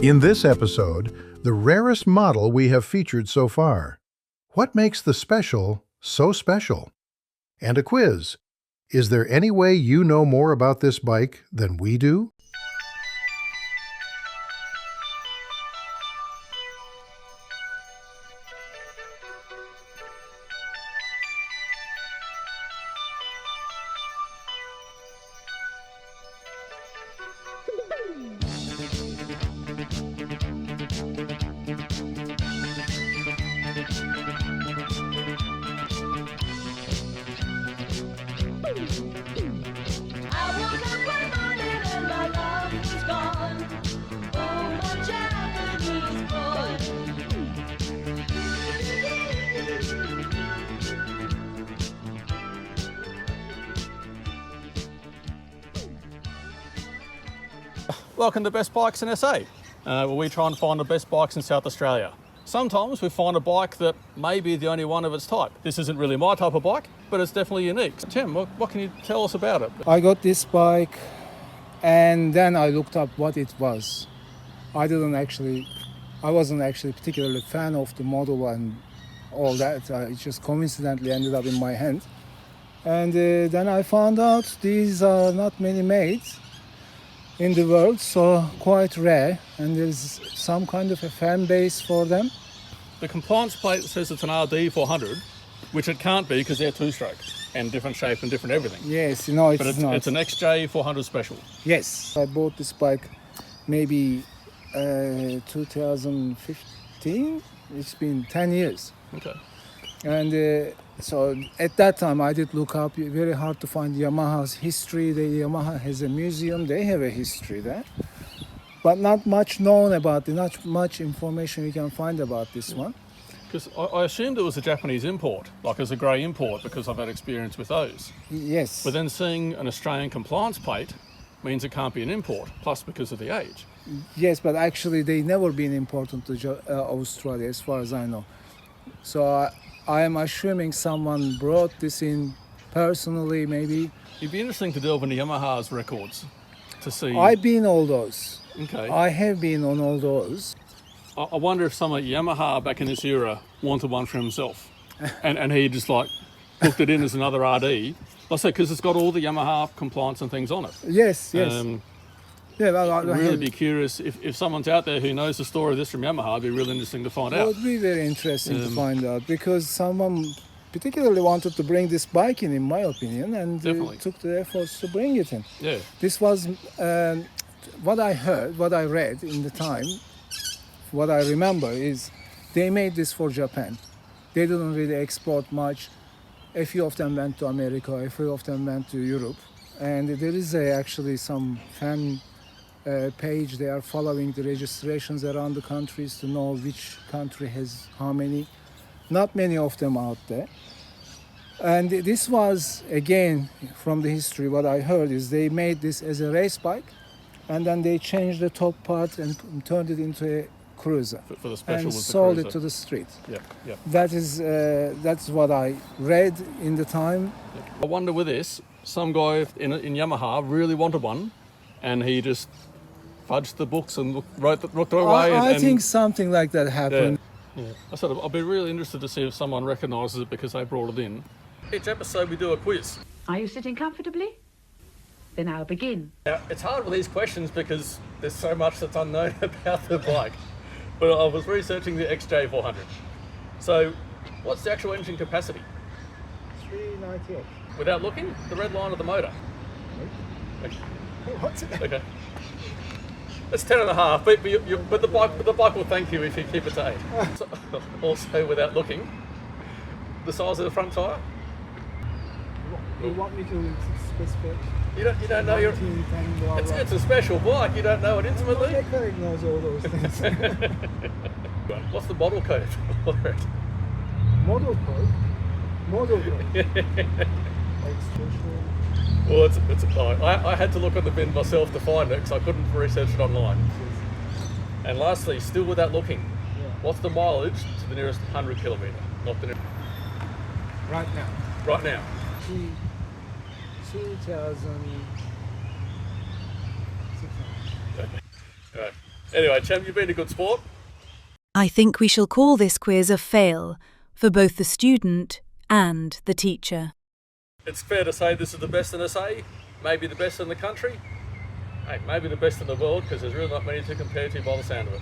In this episode, the rarest model we have featured so far. What makes the Special so special? And a quiz. Is there any way you know more about this bike than we do? Welcome to Best Bikes in SA, where we try and find the best bikes in South Australia. Sometimes we find a bike that may be the only one of its type. This isn't really my type of bike, but it's definitely unique. Tim, what can you tell us about it? I got this bike and then I looked up what it was. I wasn't actually particularly a fan of the model and all that. It just coincidentally ended up in my hand. And then I found out these are not many made in the world, so quite rare, and there's some kind of a fan base for them. The compliance plate says it's an RD400, which it can't be because they're two-stroke and different shape and different everything. Yes, no, it's but not. It's an XJ400 Special. Yes, I bought this bike maybe 2015. It's been 10 years. Okay. And so at that time I did look up, very hard to find Yamaha's history. Yamaha has a museum, they have a history there. But not much known about it, not much information you can find about this one. Because I assumed it was a Japanese import, like as a grey import, because I've had experience with those. Yes. But then seeing an Australian compliance plate means it can't be an import, plus because of the age. Yes, but actually they never been imported to Australia as far as I know. So I am assuming someone brought this in personally, maybe. It'd be interesting to delve into Yamaha's records to see. I've been all those. Okay. I have been on all those. I wonder if someone at Yamaha back in this era wanted one for himself, and he just like booked it in as another RD. Like I say, because it's got all the Yamaha compliance and things on it. Yes. Yeah, I'd really be curious if someone's out there who knows the story of this from Yamaha. It'd be really interesting to find out. It would be very interesting to find out, because someone particularly wanted to bring this bike in my opinion, and took the efforts to bring it in. Yeah. This was what I heard, what I read in the time, what I remember is they made this for Japan. They didn't really export much. A few of them went to America, a few of them went to Europe. And there is actually some fan page. They are following the registrations around the countries to know which country has how many. Not many of them out there. And this was, again, from the history, what I heard is they made this as a race bike, and then they changed the top part and turned it into a cruiser. For the Special, and was the sold cruiser. it to the street. Yeah. That's what I read in the time. I wonder with this, some guy in Yamaha really wanted one, and he just fudged the books and wrote away. I think something like that happened. Yeah. I said I'll be really interested to see if someone recognises it because they brought it in. Each episode we do a quiz. Are you sitting comfortably? Then I'll begin. Now, it's hard with these questions because there's so much that's unknown about the bike. But I was researching the XJ400. So, what's the actual engine capacity? 398. Without looking, the red line of the motor. Okay. What's it? Okay. It's 10.5, but the bike will thank you if you keep it to 8. So, also, without looking, the size of the front tyre. You want me to specify? You don't know it's a special bike. You don't know it intimately. The mechanic knows all those things. What's the model code for it? Model code. Well, I had to look on the bin myself to find it because I couldn't research it online. And lastly, still without looking, what's the mileage to the nearest 100 kilometre? Not the nearest. Right now. Right now. 2,600. Okay. Right. Anyway, Chem, you've been a good sport. I think we shall call this quiz a fail for both the student and the teacher. It's fair to say this is the best in SA, maybe the best in the country, hey, maybe the best in the world, because there's really not many to compare to by the sound of it.